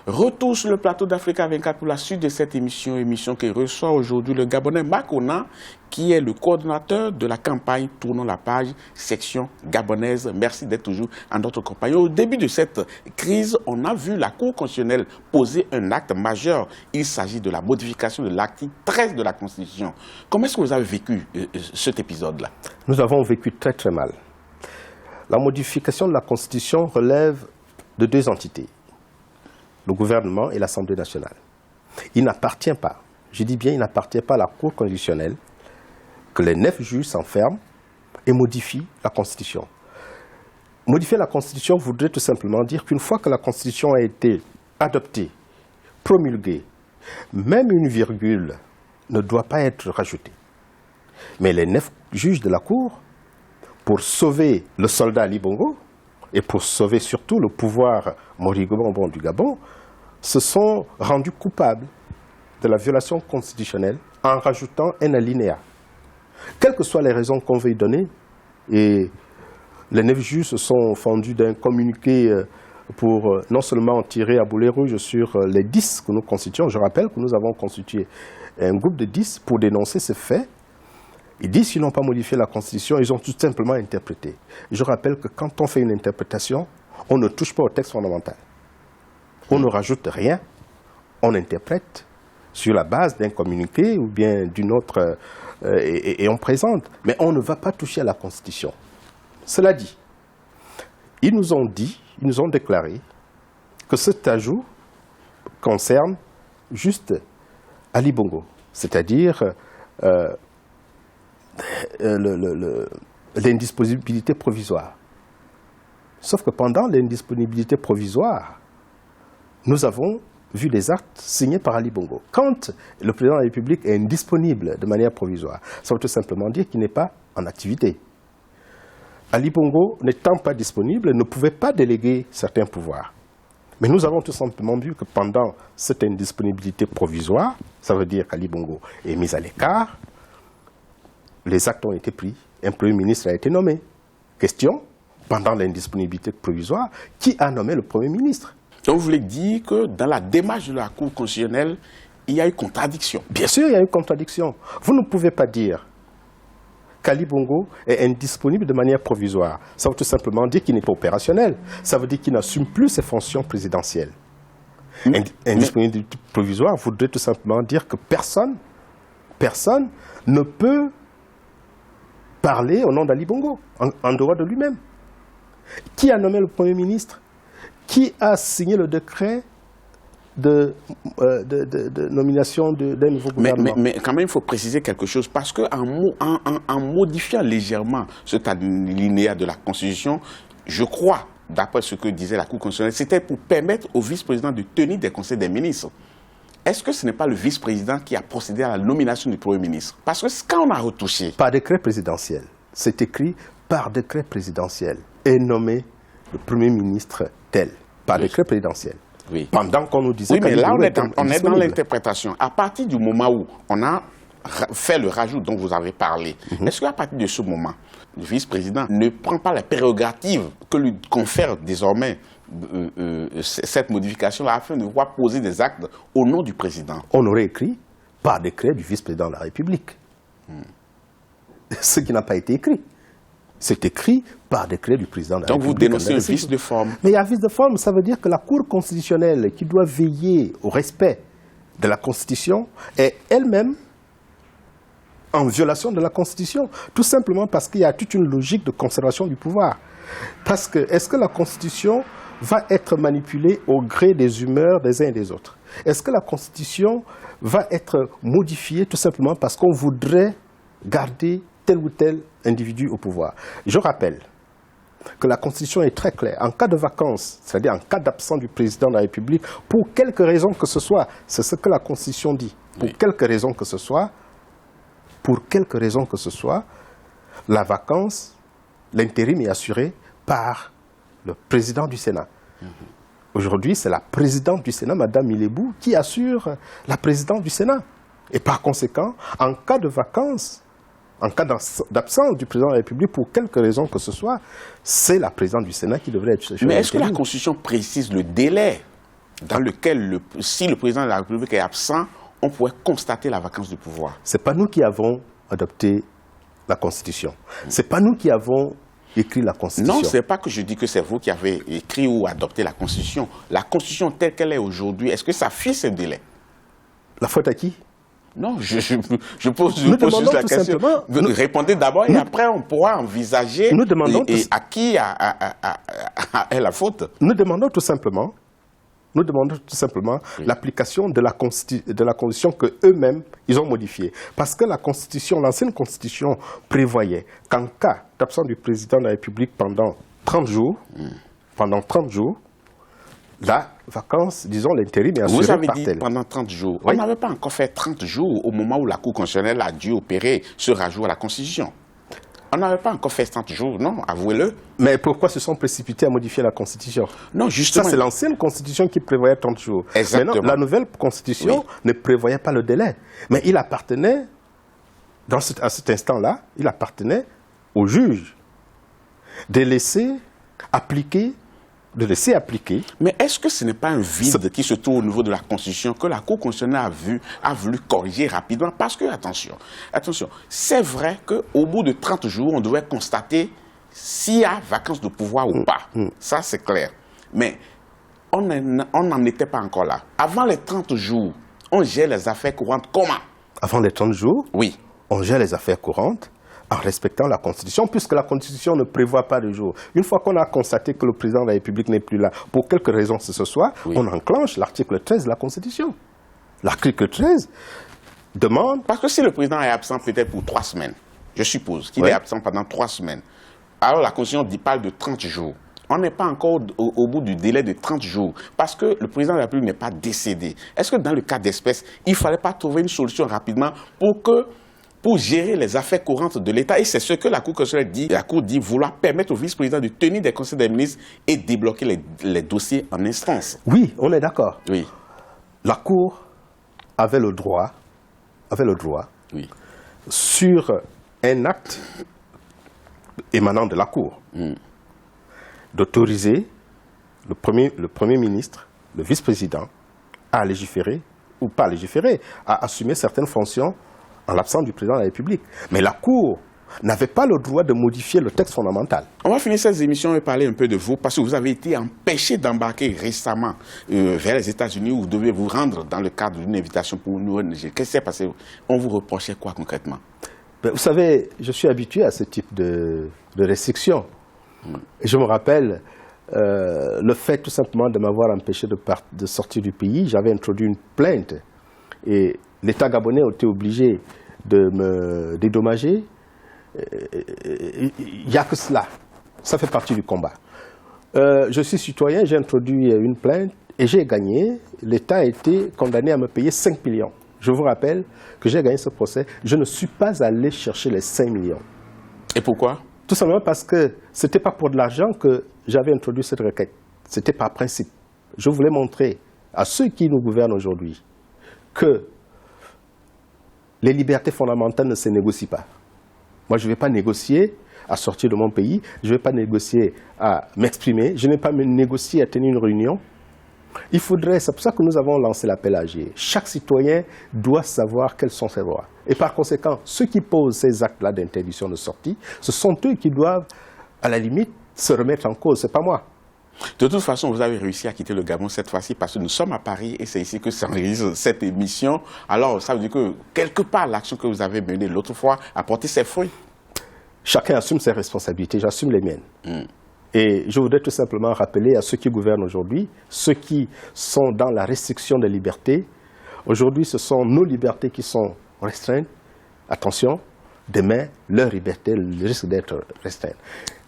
Retour sur le plateau d'Africa 24 pour la suite de cette émission qui reçoit aujourd'hui le Gabonais Makona, qui est le coordonnateur de la campagne Tournons la page, section gabonaise. Merci d'être toujours en notre compagnie. Au début de cette crise, on a vu la Cour constitutionnelle poser un acte majeur. Il s'agit de la modification de l'article 13 de la Constitution. Comment est-ce que vous avez vécu cet épisode-là? Nous avons vécu très très mal. La modification de la Constitution relève de deux entités, le gouvernement et l'Assemblée nationale. Il n'appartient pas, je dis bien il n'appartient pas à la Cour constitutionnelle que les 9 juges s'enferment et modifient la Constitution. Modifier la Constitution voudrait tout simplement dire qu'une fois que la Constitution a été adoptée, promulguée, même une virgule ne doit pas être rajoutée. Mais les 9 juges de la Cour, pour sauver le soldat Ali Bongo et pour sauver surtout le pouvoir Morigo Bonbon du Gabon, se sont rendus coupables de la violation constitutionnelle en rajoutant un alinéa. Quelles que soient les raisons qu'on veuille donner, et les 9 juges se sont fendus d'un communiqué pour non seulement tirer à boulet rouge sur les 10 que nous constituons. Je rappelle que nous avons constitué un groupe de 10 pour dénoncer ces faits. Ils disent qu'ils n'ont pas modifié la Constitution, ils ont tout simplement interprété. Je rappelle que quand on fait une interprétation, on ne touche pas au texte fondamental. On ne rajoute rien, on interprète sur la base d'un communiqué ou bien d'une autre, et on présente. Mais on ne va pas toucher à la Constitution. Cela dit, ils nous ont déclaré que cet ajout concerne juste Ali Bongo, c'est-à-dire l'indisponibilité provisoire. Sauf que pendant l'indisponibilité provisoire, nous avons vu des actes signés par Ali Bongo. Quand le président de la République est indisponible de manière provisoire, ça veut tout simplement dire qu'il n'est pas en activité. Ali Bongo, n'étant pas disponible, ne pouvait pas déléguer certains pouvoirs. Mais nous avons tout simplement vu que pendant cette indisponibilité provisoire, ça veut dire qu'Ali Bongo est mis à l'écart, les actes ont été pris, un Premier ministre a été nommé. Question, pendant l'indisponibilité provisoire, qui a nommé le Premier ministre? Donc vous voulez dire que dans la démarche de la Cour constitutionnelle, il y a eu contradiction? Bien sûr, il y a eu contradiction. Vous ne pouvez pas dire qu'Ali Bongo est indisponible de manière provisoire. Ça veut tout simplement dire qu'il n'est pas opérationnel. Ça veut dire qu'il n'assume plus ses fonctions présidentielles. Indisponibilité provisoire voudrait tout simplement dire que personne ne peut parler au nom d'Ali Bongo, en dehors de lui-même. Qui a nommé le Premier ministre? Qui a signé le décret de nomination d'un nouveau gouvernement? Mais quand même, il faut préciser quelque chose, parce qu'en modifiant légèrement cet alinéa de la Constitution, je crois, d'après ce que disait la Cour constitutionnelle, c'était pour permettre au vice-président de tenir des conseils des ministres. Est-ce que ce n'est pas le vice-président qui a procédé à la nomination du Premier ministre? Parce que quand on a retouché... Par décret présidentiel. C'est écrit par décret présidentiel et nommé le Premier ministre tel. Par décret présidentiel. Oui. Pendant qu'on nous disait... Oui, mais là, on est dans l'interprétation. À partir du moment où on a fait le rajout dont vous avez parlé, est-ce qu'à partir de ce moment, le vice-président ne prend pas la prérogative que lui confère désormais cette modification afin de pouvoir poser des actes au nom du président? On aurait écrit par décret du vice-président de la République. Ce qui n'a pas été écrit. C'est écrit par décret du président de la République. Donc vous dénoncez un vice de forme. Mais il y a un vice de forme, ça veut dire que la Cour constitutionnelle qui doit veiller au respect de la Constitution est elle-même en violation de la Constitution. Tout simplement parce qu'il y a toute une logique de conservation du pouvoir. Parce que, est-ce que la Constitution va être manipulée au gré des humeurs des uns et des autres? Est-ce que la Constitution va être modifiée tout simplement parce qu'on voudrait garder tel ou tel individu au pouvoir? Je rappelle que la Constitution est très claire. En cas de vacances, c'est-à-dire en cas d'absence du président de la République, pour quelque raison que ce soit, c'est ce que la Constitution dit, pour quelque raison que ce soit, la vacance, l'intérim est assuré par le président du Sénat. Aujourd'hui, c'est la présidente du Sénat, Mme Milébou, qui assure la présidence du Sénat. Et par conséquent, en cas de vacances, en cas d'absence du président de la République, pour quelque raison que ce soit, c'est la présidente du Sénat qui devrait être... Mais est-ce que la Constitution précise le délai dans lequel, si le président de la République est absent, on pourrait constater la vacance du pouvoir. Ce n'est pas nous qui avons adopté la Constitution. Ce n'est pas nous qui avons écrit la Constitution. Non, ce n'est pas que je dis que c'est vous qui avez écrit ou adopté la Constitution. La Constitution telle qu'elle est aujourd'hui, est-ce que ça fixe ce délai? La faute à qui? Non, je pose juste la question. Répondez d'abord et après on pourra envisager à qui est la faute. Nous demandons tout simplement l'application de la Constitution qu'eux-mêmes, ils ont modifiée. Parce que la Constitution, l'ancienne Constitution prévoyait qu'en cas d'absence du président de la République pendant 30 jours, la vacance, disons l'intérim est assuré par tel. Vous avez dit pendant 30 jours. Oui. On n'avait pas encore fait 30 jours au moment où la Cour constitutionnelle a dû opérer ce rajout à la Constitution. On n'avait pas encore fait 30 jours, non, avouez-le. Mais pourquoi se sont précipités à modifier la Constitution? Non, justement. Ça, c'est l'ancienne Constitution qui prévoyait 30 jours. Exactement. Maintenant, la nouvelle Constitution ne prévoyait pas le délai. Mais il appartenait, à cet instant-là, il appartenait au juge de laisser appliquer. Mais est-ce que ce n'est pas un vide qui se trouve au niveau de la Constitution que la Cour constitutionnelle a voulu corriger rapidement? Parce que, attention, c'est vrai qu'au bout de 30 jours, on devait constater s'il y a vacance de pouvoir ou pas. Ça, c'est clair. Mais on n'en était pas encore là. Avant les 30 jours, on gère les affaires courantes comment? Avant les 30 jours, oui, on gère les affaires courantes en respectant la Constitution, puisque la Constitution ne prévoit pas de jour. Une fois qu'on a constaté que le président de la République n'est plus là, pour quelque raison que ce soit, on enclenche l'article 13 de la Constitution. L'article 13 demande... Parce que si le président est absent peut-être pour 3 semaines, je suppose qu'il est absent pendant 3 semaines, alors la Constitution parle de 30 jours. On n'est pas encore au bout du délai de 30 jours, parce que le président de la République n'est pas décédé. Est-ce que dans le cas d'espèce, il ne fallait pas trouver une solution rapidement pour gérer les affaires courantes de l'État? Et c'est ce que la Cour constitutionnelle dit. La Cour dit vouloir permettre au vice-président de tenir des conseils des ministres et débloquer les dossiers en instance. Oui, on est d'accord. Oui. La Cour avait le droit oui, sur un acte émanant de la Cour d'autoriser le Premier ministre, le vice-président, à légiférer, ou pas légiférer, à assumer certaines fonctions en l'absence du président de la République. Mais la Cour n'avait pas le droit de modifier le texte fondamental. On va finir cette émission et parler un peu de vous, parce que vous avez été empêché d'embarquer récemment vers les États-Unis où vous devez vous rendre dans le cadre d'une invitation pour une ONG. Qu'est-ce qui s'est passé? On vous reprochait quoi concrètement? Vous savez, je suis habitué à ce type de restrictions. Et je me rappelle le fait tout simplement de m'avoir empêché de sortir du pays. J'avais introduit une plainte et l'État gabonais a été obligé de me dédommager. Il n'y a que cela. Ça fait partie du combat. Je suis citoyen, j'ai introduit une plainte et j'ai gagné. L'État a été condamné à me payer 5 millions. Je vous rappelle que j'ai gagné ce procès. Je ne suis pas allé chercher les 5 millions. Et pourquoi? Tout simplement parce que ce n'était pas pour de l'argent que j'avais introduit cette requête. C'était par principe. Je voulais montrer à ceux qui nous gouvernent aujourd'hui que les libertés fondamentales ne se négocient pas. Moi, je ne vais pas négocier à sortir de mon pays, je ne vais pas négocier à m'exprimer, je ne vais pas me négocier à tenir une réunion. C'est pour ça que nous avons lancé l'appel à agir. Chaque citoyen doit savoir quels sont ses droits. Et par conséquent, ceux qui posent ces actes-là d'interdiction de sortie, ce sont eux qui doivent, à la limite, se remettre en cause, ce n'est pas moi. De toute façon, vous avez réussi à quitter le Gabon cette fois-ci parce que nous sommes à Paris et c'est ici que s'enregistre cette émission. Alors, ça veut dire que quelque part, l'action que vous avez menée l'autre fois a porté ses fruits. Chacun assume ses responsabilités, j'assume les miennes. Et je voudrais tout simplement rappeler à ceux qui gouvernent aujourd'hui, ceux qui sont dans la restriction des libertés, aujourd'hui ce sont nos libertés qui sont restreintes. Attention, demain, leur liberté risque d'être restreinte.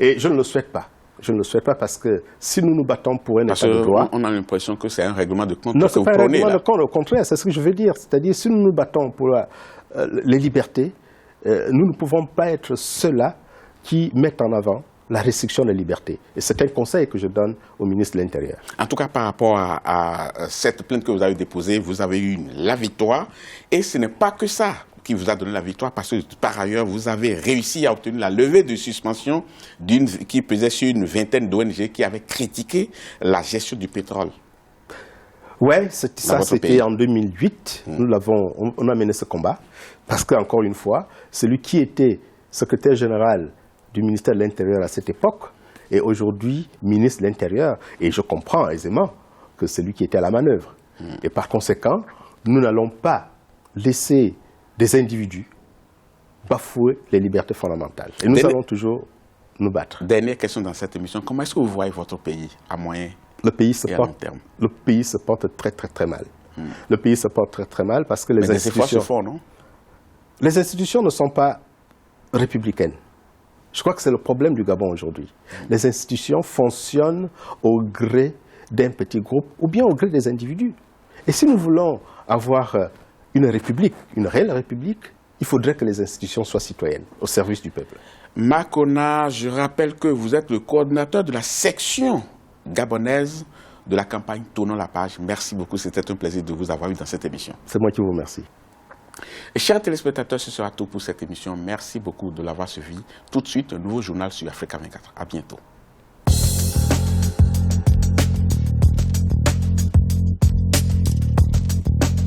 Et je ne le souhaite pas. Je ne le souhaite pas parce que si nous nous battons pour un état de droit... On a l'impression que c'est un règlement de compte. Non, ce n'est pas un règlement de compte, au contraire, c'est ce que je veux dire. C'est-à-dire, si nous nous battons pour les libertés, nous ne pouvons pas être ceux-là qui mettent en avant la restriction des libertés. Et c'est un conseil que je donne au ministre de l'Intérieur. En tout cas, par rapport à cette plainte que vous avez déposée, vous avez eu la victoire. Et ce n'est pas que ça qui vous a donné la victoire, parce que par ailleurs, vous avez réussi à obtenir la levée de suspension qui pesait sur une vingtaine d'ONG qui avaient critiqué la gestion du pétrole. Ouais, ça c'était en 2008. On a mené ce combat parce qu'encore une fois, celui qui était secrétaire général du ministère de l'Intérieur à cette époque est aujourd'hui ministre de l'Intérieur. Et je comprends aisément que c'est lui qui était à la manœuvre. Et par conséquent, nous n'allons pas laisser des individus bafouer les libertés fondamentales. Et nous allons toujours nous battre. Dernière question dans cette émission. Comment est-ce que vous voyez votre pays à moyen et à long terme? Le pays se porte très mal. Le pays se porte très mal parce que les institutions... se font, non? Les institutions ne sont pas républicaines. Je crois que c'est le problème du Gabon aujourd'hui. Les institutions fonctionnent au gré d'un petit groupe ou bien au gré des individus. Et si nous voulons avoir une république, une réelle république, il faudrait que les institutions soient citoyennes, au service du peuple. Makona, je rappelle que vous êtes le coordinateur de la section gabonaise de la campagne Tournons la page. Merci beaucoup, c'était un plaisir de vous avoir eu dans cette émission. C'est moi qui vous remercie. Et chers téléspectateurs, ce sera tout pour cette émission. Merci beaucoup de l'avoir suivi. Tout de suite, un nouveau journal sur Africa 24. À bientôt.